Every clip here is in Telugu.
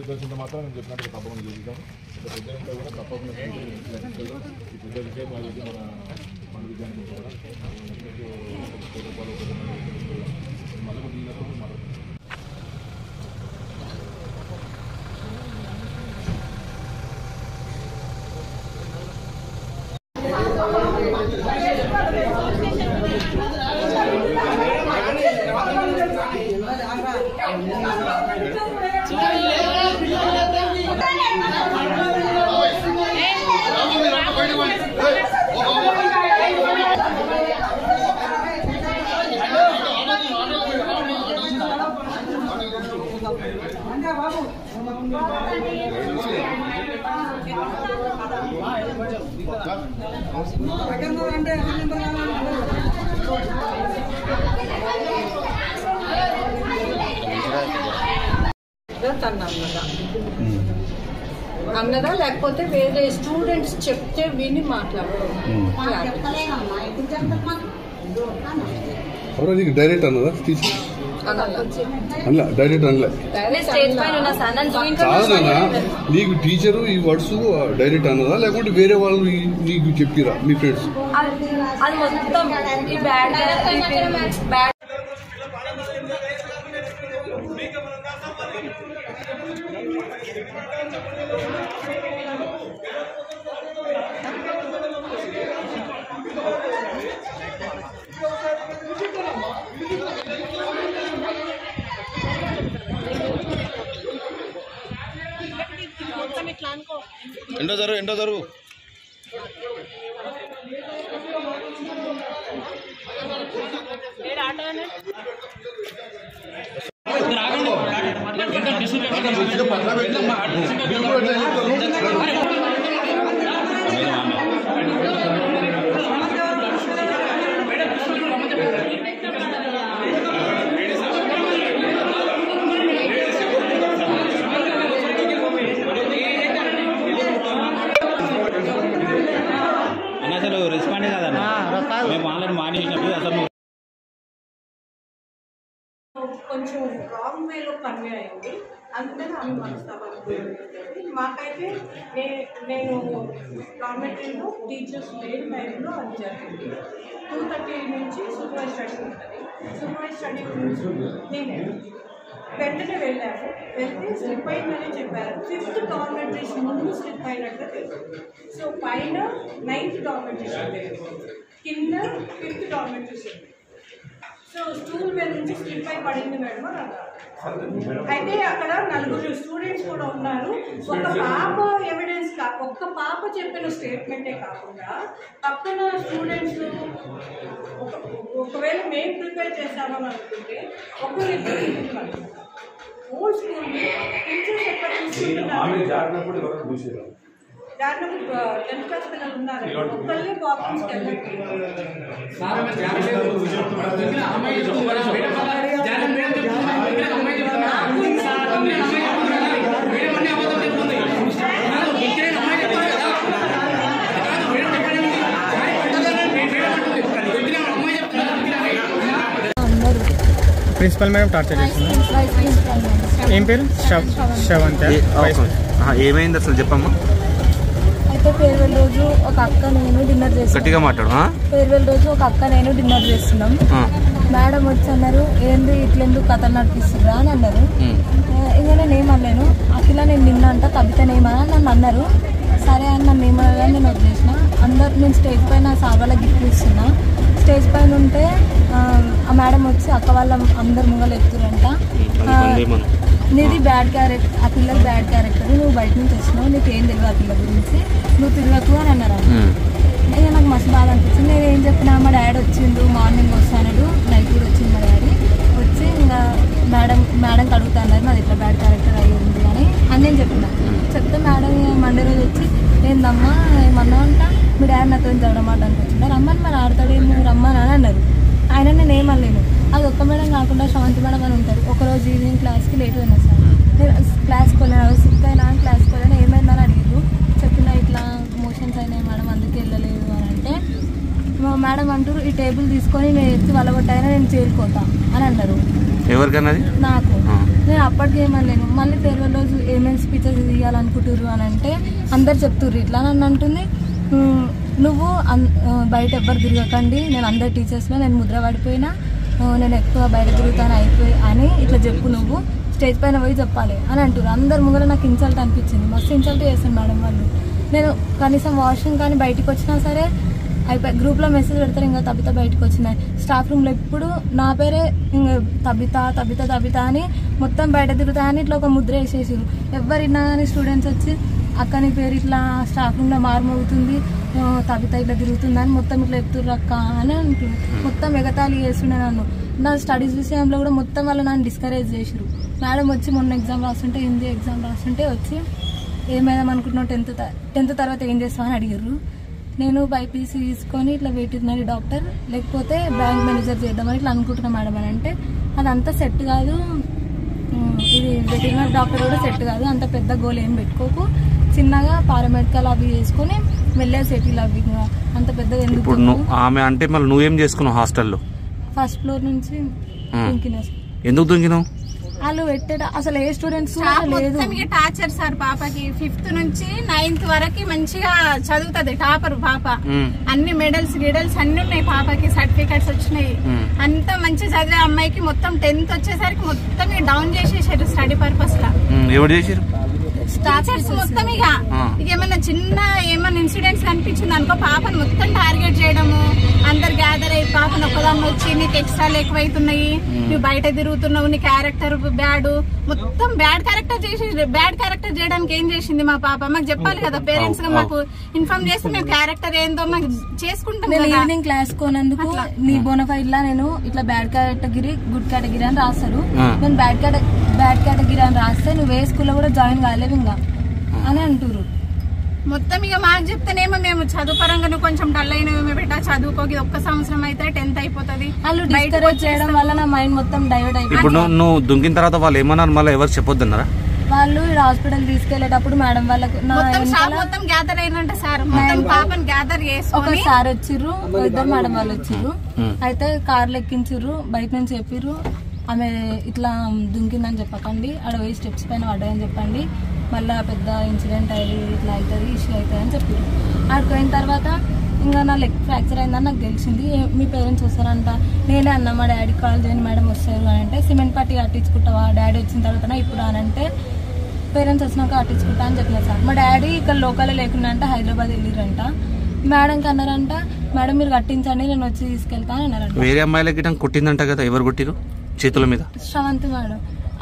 పెద్దలు మాత్రం నేను చెప్పినట్టు తప్పకుండా చేద్దాం. పెద్దలంతా కూడా తప్పకుండా ఈ పెద్ద విషయం వాళ్ళకి మన విద్యార్థి కూడా మళ్ళీ దీనిలో అన్నదా లేకపోతే వేరే స్టూడెంట్స్ చెప్తే విని మాట్లాడతాం. డైరెక్ట్ అన్నదా డైరెక్ట్ అనలే నీకు టీచరు ఈ వర్డ్స్ డైరెక్ట్ అన్నదా లేకుంటే వేరే వాళ్ళు నీకు చెప్పిరా మీ ఫ్రెండ్స్? అది మొత్తం ఈ బ్యాడ్ ఎండో జరుగు అసలు రెస్పాండ్ కాదన్న మేము ఆన్లైన్ మానేసినప్పుడు అసలు కొంచెం రాంగ్ వేలో కన్వే అయింది. అందుకని ఆమె మనస్తాపాలు మాకైతే నేను గవర్నమెంట్లో టీచర్స్ డే టైంలో అది జరిగింది. 2:30 నుంచి సూపర్వైజ్ స్టడీ ఉంటుంది. సూపర్వైజ్ స్టడీ గురించి నేనే వెంటనే వెళ్ళాము. వెళ్తే స్లిప్ అయిందని చెప్పారు. 5th డార్మెంటరీస్ ముందు స్లిప్ అయినట్టు తెలుసు. సో పైన 9th డార్మెంటరీస్ కింద 5th డార్మెంటరీస్ ఉంది. సో స్టూల్ మీద నుంచి స్లిప్ అయి పడింది మేడం అని అన్నారు. అయితే అక్కడ 4 స్టూడెంట్స్ కూడా ఉన్నారు. ఒక పాప ఎవిడెన్స్ ఒక్క పాప చెప్పిన స్టేట్మెంటే కాకుండా పక్కన స్టూడెంట్స్ ఒకవేళ మేము ప్రిపేర్ చేస్తామని అనుకుంటే ఒకరిద్దరు ఓల్డ్ స్కూల్ టీచర్స్ ఎక్కడ చూసుకుంటున్నారు. దాంట్లో 10th క్లాస్ పిల్లలు ఉన్నారు. ఒక్కళ్ళే బాత్రూమ్స్కి వెళ్ళండి. ప్రిన్సిపల్ మేడం టార్చర్ చేసింది. ఏం పేరు? శ్రవంత. ఏమైంది అసలు చెప్పమ్మా. అయితే ఫేర్వెల్ రోజు ఒక అక్క నేను డిన్నర్ చేస్తున్నాం. ఫేర్వెల్ రోజు ఒక అక్క నేను డిన్నర్ చేస్తున్నాం. మేడం వచ్చి అన్నారు, ఏంది ఇట్లెందుకు కథలు నడిపిస్తున్నా అని అన్నారు. ఇంకా నేను ఏమనలేను. అఖిల నేను నిన్న అంట కవితనేమని నన్ను అన్నారు. సరే అని నన్ను ఏమన్నా నేను వదిలేసిన. నేను స్టేజ్ పైన సార్ వాళ్ళ గిఫ్ట్ ఇస్తున్నా. స్టేజ్ పైన ఉంటే ఆ మేడం వచ్చి అక్క వాళ్ళ అందరు ముంగలు ఎత్తురంట, నీది బ్యాడ్ క్యారెక్టర్, ఆ పిల్లలు బ్యాడ్ క్యారెక్టర్, నువ్వు బయట నుంచి వచ్చినావు, నీకు ఏం తెలియదు ఆ పిల్ల గురించి, నువ్వు తిరగకు అని అన్నారు. ఇక నాకు మస్తు బాగా అనిపించింది. నేను ఏం చెప్పినా, మా డాడీ వచ్చిండు, మార్నింగ్ వస్తాడు, నైట్ కూడా వచ్చింది మా డాడీ వచ్చి, ఇంకా మేడంకి అడుగుతున్నారు నాది ఇట్లా బ్యాడ్ క్యారెక్టర్ అయ్యింది అని నేను చెప్పిన. చెప్తే మేడం మండే రోజు వచ్చి, ఏందమ్మా ఏమన్నా అంటా, మీ డాడీ నాతో చదవడమాటానికి వచ్చిందా, రమ్మని మరి ఆడతాడు నువ్వు రమ్మని అని అన్నారు. ఆయన నేను ఏమనలేను. అది ఒక్క మేడం కాకుండా శ్రవంతి మేడం అని ఉంటారు. ఒకరోజు ఈవినింగ్ క్లాస్కి లేట్ అయినా సార్, నేను క్లాస్కి వెళ్ళిన సిక్ అయినా క్లాస్కి వెళ్ళినా ఏమైందని అడిగారు. చెప్పిన ఇట్లా మోషన్స్ అయినాయి మేడం అందుకే వెళ్ళలేదు అని అంటే, మేడం అంటారు ఈ టేబుల్ తీసుకొని నేను ఎత్తి వలగొట్టైనా నేను చేరుకోతా అని అన్నారు. ఎవరికన్నా నాకు. నేను అప్పటికి ఏమనలేను. మళ్ళీ ఫేర్వెల్ రోజు ఏమేమి స్పీచెస్ ఇవ్వాలనుకుంటుర్రు అని అంటే అందరు చెప్తుర్రు ఇట్లా. నన్ను అంటుంది, నువ్వు బయట ఎవ్వరు తిరగకండి, నేను అందరు టీచర్స్లో నేను ముద్ర పడిపోయినా, నేను ఎక్కువ బయట తిరుగుతాను అని ఇట్లా చెప్పు, నువ్వు స్టేజ్ పైన పోయి చెప్పాలి అని అంటారు. అందరు ముంగర నాకు ఇన్సల్ట్ అనిపించింది. మస్తు ఇన్సల్ట్ చేస్తాను మేడం వాళ్ళు. నేను కనీసం వాష్రూమ్ కానీ బయటకు వచ్చినా సరే అయిపోయి గ్రూప్లో మెసేజ్ పెడతారు, ఇంకా తబిత బయటకు వచ్చినాయి. స్టాఫ్ రూమ్లో ఎప్పుడు నా పేరే ఇంకా తబిత అని మొత్తం బయట తిరుగుతాయని ఇట్లా ఒక ముద్ర వేసేసారు. ఎవరిన్నా కానీ స్టూడెంట్స్ వచ్చి అక్క నీ పేరు ఇట్లా స్టాఫ్ రూమ్లో మారుమవుతుంది, తబిత ఇట్లా తిరుగుతుందని మొత్తం ఇట్లా ఎత్తుర్రు అక్క అని అంటారు. మొత్తం ఎగతాళి చేస్తుండే నన్ను. నా స్టడీస్ విషయంలో కూడా మొత్తం వాళ్ళు నన్ను డిస్కరేజ్ చేసారు. మేడం వచ్చి మొన్న ఎగ్జామ్ రాస్తుంటే, హిందీ ఎగ్జామ్ రాస్తుంటే వచ్చి ఏమైనా అనుకుంటున్నావు, 10th తర్వాత ఏం చేస్తావు అని అడిగారు. నేను బైపీసీ తీసుకొని ఇట్లా వెటర్నరీ డాక్టర్ లేకపోతే బ్యాంక్ మేనేజర్ చేద్దామని ఇట్లా అనుకుంటున్నా మేడం అని అంటే, అదంతా సెట్ కాదు, ఇది వెటర్నరీ డాక్టర్ కూడా సెట్ కాదు, అంత పెద్ద గోల్ ఏం పెట్టుకోకు, చిన్నగా పారామెడికల్ అవి చేసుకుని వెళ్ళే సెటిల్ అవి, అంత పెద్దగా ఎందుకు. ఆమె అంటే మళ్ళీ నువ్వేం చేసుకున్నావు హాస్టల్లో? ఫస్ట్ ఫ్లోర్ నుంచి దుంకినా. ఎందుకు దుంకినావు? వాళ్ళు పెట్టాడు అసలు ఏ స్టూడెంట్స్ లేదు. టార్చర్ సార్ పాపకి 5th నుంచి 9th వరకు మంచిగా చదువుతుంది టాపర్ పాప. అన్ని మెడల్స్ అన్ని ఉన్నాయి పాపకి, సర్టిఫికెట్స్ వచ్చినాయి, అంతా మంచి చదివే అమ్మాయికి మొత్తం 10th వచ్చేసరికి మొత్తం డౌన్ చేసేసారు స్టడీ పర్పస్ లా. ఎవరు చేసారు? టీచర్స్ మొత్తం. ఇక ఏమన్నా చిన్న ఏమన్నా ఇన్సిడెంట్స్ కనిపించింది అనుకో పాపను మొత్తం టార్గెట్ చేయడము, అందరు గ్యాదర్ అయ్యి పాపను ఒక్కదాన్ని వచ్చి నీకు ఎక్స్ట్రాలు ఎక్కువైతున్నాయి, నువ్వు బయట తిరుగుతున్నావు, నీ క్యారెక్టర్ బ్యాడ్, మొత్తం బ్యాడ్ క్యారెక్టర్ చేయడానికి ఏం చేసింది మా పాప మాకు చెప్పాలి కదా. పేరెంట్స్ గా మాకు ఇన్ఫార్మ్ చేస్తే మేము క్యారెక్టర్ ఏందో మాకు చేసుకుంటాం. ఈవినింగ్ క్లాస్ కోనందుకు నీ బోనఫైడ్ లా నేను ఇట్లా బ్యాడ్ కేటగిరీ గుడ్ కేటగిరీ అని రాస్తారు. నేను బ్యాడ్ కేటగిరీ అని రాస్తే నువ్వు ఏ స్కూల్లో కూడా జాయిన్ కాలేవు ఇంకా అని అంటారు. మొత్తం ఇక మాకు చెప్తేనేమో మేము చదువు పరంగా నువ్వు కొంచెం డల్ అయినవి బిడ్డ చదువుకోకి ఒక్క సంవత్సరం అయితే 10th అయిపోతుంది. వాళ్ళు డిస్కరేజ్ చేయడం వల్ల నా మైండ్ మొత్తం డైవర్ట్ అయిపోయింది. ఇప్పుడు నువ్వు దుంకిన తర్వాత వాళ్ళు ఏమన్నారు మళ్ళీ ఎవరు చెప్పొద్దన్నారా? వాళ్ళు హాస్పిటల్ తీసుకెళ్లేటప్పుడు మేడం వాళ్ళకు మొత్తం గ్యాదర్ అయినంట సార్, మొత్తం పాపని గ్యాదర్ చేసుకొని ఒక సార్ వచ్చిర్రు, ఇద్దరు మేడం వాళ్ళు వచ్చిర్రు. అయితే కార్లు ఎక్కించిర్రు, బయట నుంచి చెప్పిర్రు ఆమె ఇట్లా దుంకిందని చెప్పకండి, ఆడ పోయి స్టెప్స్ పైన పడ్డాయని చెప్పండి, మళ్ళీ పెద్ద ఇన్సిడెంట్ అయ్యి ఇట్లా అవుతుంది ఇష్యూ అవుతుంది అని చెప్పారు. ఆడికి పోయిన తర్వాత ఇంకా నా లెగ్ ఫ్రాక్చర్ అయిందని నాకు తెలిసింది. మీ పేరెంట్స్ వస్తారంట. నేనే అన్నా మా డాడీకి కాల్ చేయని మేడం వస్తారు అని అంటే, సిమెంట్ పట్టి కట్టించుకుంటావా డాడీ వచ్చిన తర్వాత ఇప్పుడు అని అంటే, పేరెంట్స్ వచ్చినాక కట్టించుకుంటా అని చెప్పినారు సార్. మా డాడీ ఇక్కడ లోకల్లో లేకుండా అంటే హైదరాబాద్ వెళ్ళిరంట. మేడంకి అన్నారంట, మేడం మీరు కట్టించండి నేను వచ్చి తీసుకెళ్తా అని అన్నారంట. వేరే అమ్మాయిలకి కొట్టిందంట కదా, ఎవరు కొట్టిరు చేతుల మీద? శ్రవంతి మేడం.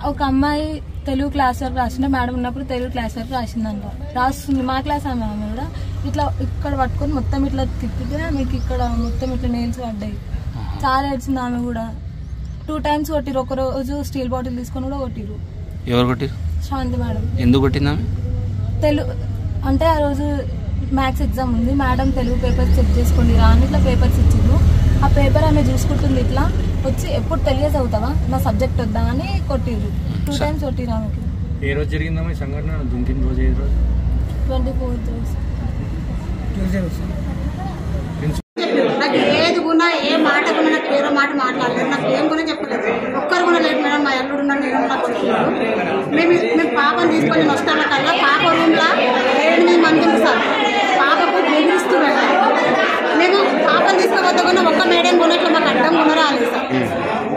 ఒక అమ్మాయి తెలుగు క్లాస్ వరకు రాసింటే మేడం ఉన్నప్పుడు తెలుగు క్లాస్ వరకు రాసిందంట, రాస్తుంది మా క్లాస్ ఆమె కూడా. ఇట్లా ఇక్కడ పట్టుకొని మొత్తం ఇట్లా తిప్పితే మీకు ఇక్కడ మొత్తం ఇట్లా నెయిల్స్ పడ్డాయి. చాలా ఏడ్చింది ఆమె కూడా. 2 times కొట్టిరు. ఒక రోజు స్టీల్ బాటిల్ తీసుకొని కూడా కొట్టిరు. ఎవరు కొట్టిరు? శ్రవంతి మేడం. ఎందుకు కొట్టిందా? తెలుగు అంటే ఆ రోజు మ్యాథ్స్ ఎగ్జామ్ ఉంది, మేడం తెలుగు పేపర్స్ చెక్ చేసుకోండి రా అని ఇట్లా పేపర్స్ ఇచ్చిండ్రు. ఆ పేపర్ ఆమె చూసుకుంటుంది, ఇట్లా వచ్చి ఎప్పుడు తెలియదు అవుతావా నా సబ్జెక్ట్ వద్దా అని కొట్టిరు. 2 times కొట్టిరు ఆమెకి. ఏ రోజు జరిగిందమ్మా ఈ సంఘటన? దుంకిన రోజు ఏ రోజు? 24th నాకు ఏది కూడా ఏ మాట కూడా నాకు వేరే మాట మాట్లాడలేదు, నాకు ఏం కూడా చెప్పలేదు. ఒక్కరు కూడా లేదు మేడం. మా అల్లుడు ఉన్నాడు, నేను కూడా కొట్టుకున్నాను. మేము పాపను తీసుకొని వస్తాను కల్లా పాప రూమ్లో 8 మంది సార్ పాపకు బెదిరిస్తున్నాడు. మేము పాపను తీసుకుపోతే కూడా ఒక్క మేడం కూడా ఇట్లా మాకు అడ్డం కూడా రాలేదు సార్.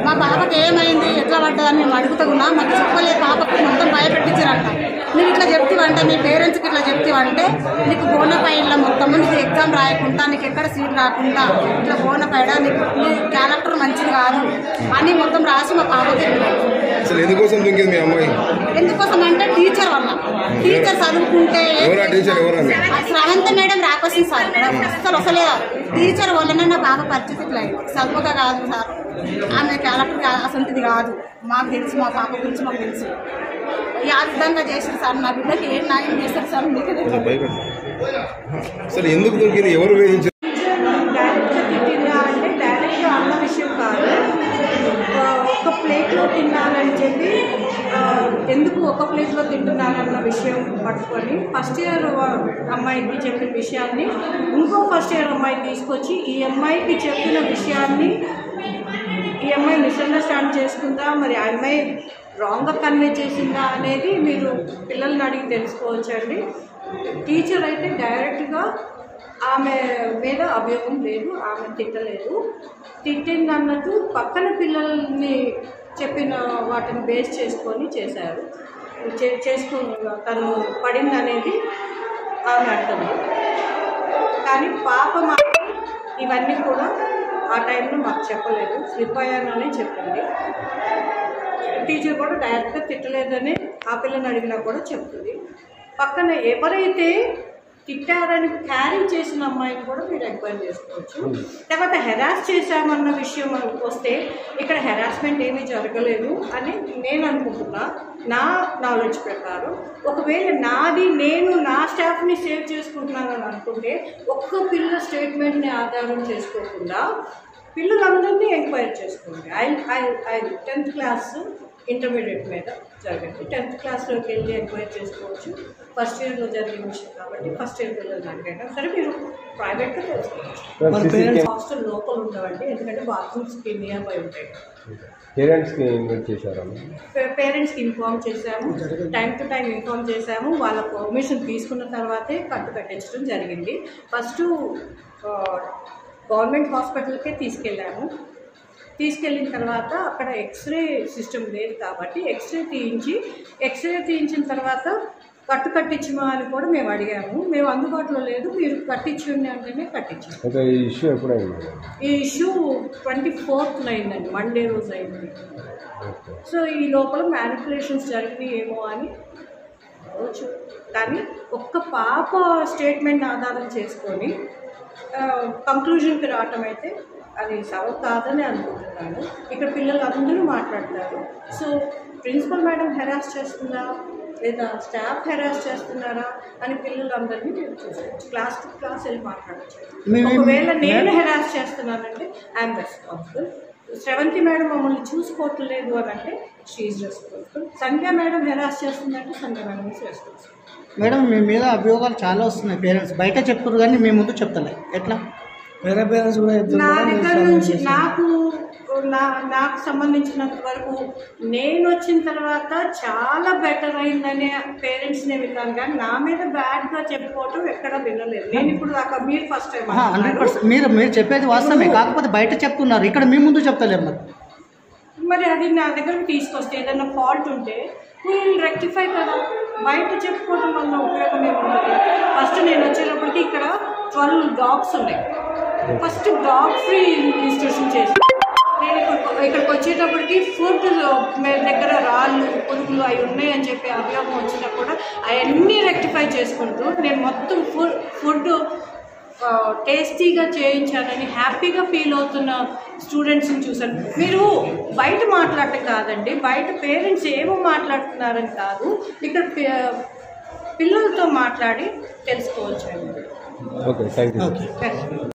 మా పాపకి ఏమైంది ఎట్లా పడ్డదని మేము అడుగుతున్నా, మాకు చెప్పలేదు. పాపకు మొత్తం భయపెట్టించారంట. నువ్వు ఇట్లా చెప్తావంటే మీ పేరెంట్స్కి ఇట్లా చెప్తావంటే నీకు బోనఫైడ్లో మొత్తము నీకు ఎగ్జామ్ రాయకుండా, నీకు ఎక్కడ సీట్ రాకుండా, ఇట్లా బోనఫైడ్ నీకు నీ క్యారెక్టర్ మంచిది కాదు అని మొత్తం రాసి మా పాపకి. ఎందుకోసం అంటే టీచర్ వల్ల. టీచర్ చదువుకుంటే శ్రవంతి మేడం రాకొస్తుంది సార్. అసలు వస్తలేదు. టీచర్ వల్లనే నా పాప పరిస్థితి ఇట్లా అయింది. చదువుగా కాదు సార్, ఆమె క్యారెక్టర్ అసలుది కాదు. మాకు తెలుసు, మా పాప గురించి మాకు తెలుసు. ఈ ఆ విధంగా చేశారు సార్. నా బిడ్డకి ఏం న్యాయం చేశారు సార్? మీకు ఎందుకు దొరికింది? ఎవరు తిట్టిందా అంటే డైరెక్ట్గా అన్న విషయం కాదు. ఒక ప్లేట్లో తిన్నానని చెప్పి ఎందుకు ఒక ప్లేట్లో తింటున్నానన్న విషయం పట్టుకొని ఫస్ట్ ఇయర్ అమ్మాయికి చెప్పిన విషయాన్ని ఇంకో ఫస్ట్ ఇయర్ అమ్మాయి తీసుకొచ్చి ఈ అమ్మాయికి చెప్పిన విషయాన్ని ఈ అమ్మాయి మిస్అండర్స్టాండ్ చేసుకుందా, మరి ఆ అమ్మాయి రాంగ్గా కన్వే చేసిందా అనేది మీరు పిల్లల్ని అడిగి తెలుసుకోవచ్చండి. టీచర్ అయితే డైరెక్ట్గా ఆమె మీద అభియోగం లేదు, ఆమె తిట్టలేదు. తిట్టింది అన్నట్టు పక్కన పిల్లల్ని చెప్పిన వాటిని బేస్ చేసుకొని చేశారు. చేసుకుని తను పడింది అనేది ఆమె అంటుంది. కానీ పాప మాత్రం ఇవన్నీ కూడా ఆ టైంలో మాకు చెప్పలేదు, స్లిప్ అయ్యానని చెప్పింది. టీచర్ కూడా డైరెక్ట్గా తిట్టలేదని ఆ పిల్లని అడిగినా కూడా చెప్తుంది. పక్కన ఎవరైతే తిట్టారని క్యారీ చేసిన అమ్మాయిని కూడా మీరు ఎంక్వైరీ చేసుకోవచ్చు. లేకపోతే హెరాస్ చేశామన్న విషయం వస్తే ఇక్కడ హెరాస్మెంట్ ఏమీ జరగలేదు అని నేను అనుకుంటున్నా, నా నాలెడ్జ్ ప్రకారం. ఒకవేళ నేను నా స్టాఫ్ని సేవ్ చేసుకుంటున్నానని అనుకుంటే ఒక్క పిల్ల స్టేట్మెంట్ని ఆధారం చేసుకోకుండా పిల్లలందరినీ ఎంక్వైరీ చేసుకోండి. ఐ 10th క్లాస్ ఇంటర్మీడియట్ మీద జరిగింది. 10th క్లాస్లోకి వెళ్ళి ఎంక్వైరీ చేసుకోవచ్చు. ఫస్ట్ ఇయర్లో జరిగిన విషయం కాబట్టి ఫస్ట్ ఇయర్ పిల్లలు అడిగాను. సరే మీరు ప్రైవేట్గా తెలుసుకోవచ్చు. హాస్టల్ లోపల ఉండవండి, ఎందుకంటే బాత్రూమ్స్కి నియర్ బై ఉంటాయి. పేరెంట్స్కి ఇన్వైట్ చేశారా? పేరెంట్స్కి ఇన్ఫార్మ్ చేశాము, టైం టు టైం ఇన్ఫార్మ్ చేశాము. వాళ్ళ పర్మిషన్ తీసుకున్న తర్వాతే కట్టించడం జరిగింది. ఫస్ట్ గవర్నమెంట్ హాస్పిటల్కే తీసుకెళ్ళిన తర్వాత అక్కడ ఎక్స్రే సిస్టమ్ లేదు కాబట్టి ఎక్స్రే తీయించిన తర్వాత కట్టించమా అని కూడా మేము అడిగాము. మేము అందుబాటులో లేదు, మీరు కట్టించండి అంటేనే కట్టించాము. ఈ ఇష్యూ ఎప్పుడైంది? ఈ ఇష్యూ 24th అయిందండి, మండే రోజు అయింది. సో ఈ లోపల మ్యానిపులేషన్స్ జరిగినాయి ఏమో అని అవచ్చు. కానీ ఒక్క పాప స్టేట్మెంట్ ఆధారం చేసుకొని కంక్లూజన్కి రావటం అయితే అది సవ కాదని అనుకుంటున్నాను. ఇక్కడ పిల్లలు అందరూ మాట్లాడతారు. సో ప్రిన్సిపల్ మేడం హెరాస్ చేస్తుందా లేదా స్టాఫ్ హెరాస్ చేస్తున్నారా అని పిల్లలందరినీ నేను చూసుకోవచ్చు. క్లాస్ టు క్లాస్ వెళ్ళి మాట్లాడచ్చు. ఒకవేళ నేను హెరాస్ చేస్తున్నానంటే ఐఎమ్ రెస్పాన్సిబుల్. శ్రవంతి మేడం మమ్మల్ని చూసుకోవట్లేదు అని అంటే she responsible. Sandhya madam harass చేస్తుందంటే Sandhya madam is responsible. Madam మీ మీద అభియోగాలు చాలా వస్తున్నాయి. పేరెంట్స్ బయట చెప్తారు కానీ మీ ముందు చెప్తలే, ఎట్లా? వేరే పేరెంట్స్ కూడా నా దగ్గర నుంచి నాకు సంబంధించినంత వరకు నేను వచ్చిన తర్వాత చాలా బెటర్ అయిందనే పేరెంట్స్నే విన్నాను, కానీ నా మీద బ్యాడ్గా చెప్పుకోవటం ఎక్కడ వినలేదు. నేను ఇప్పుడు దాకా మీరు ఫస్ట్ టైం 100% మీరు చెప్పేది వాస్తవమే, కాకపోతే బయట చెప్తున్నారు, ఇక్కడ మీ ముందు చెప్తలేరు. మరి అది నా దగ్గరకు తీసుకొస్తే ఏదైనా ఫాల్ట్ ఉంటే నేను రెక్టిఫై కదా. బయట చెప్పుకోవడం వల్ల ఉపయోగం ఏముంటుంది? ఫస్ట్ నేను వచ్చేటప్పటికి ఇక్కడ 12 డాగ్స్ ఉన్నాయి. ఫస్ట్ డాగ్ ఫ్రీ ఇన్స్టిట్యూషన్ చేసి నేను ఇక్కడికి వచ్చేటప్పటికి ఫుడ్ దగ్గర రాళ్ళు పురుగులు అవి ఉన్నాయని చెప్పి అభియోగం వచ్చినా కూడా అవన్నీ రెక్టిఫై చేసుకుంటూ నేను మొత్తం ఫుడ్ టేస్టీగా చేయించానని హ్యాపీగా ఫీల్ అవుతున్న స్టూడెంట్స్ని చూశాను. మీరు బయట మాట్లాడటం కాదండి, బయట పేరెంట్స్ ఏమో మాట్లాడుతున్నారని కాదు, ఇక్కడ పిల్లలతో మాట్లాడి తెలుసుకోవచ్చు. Okay, thank you.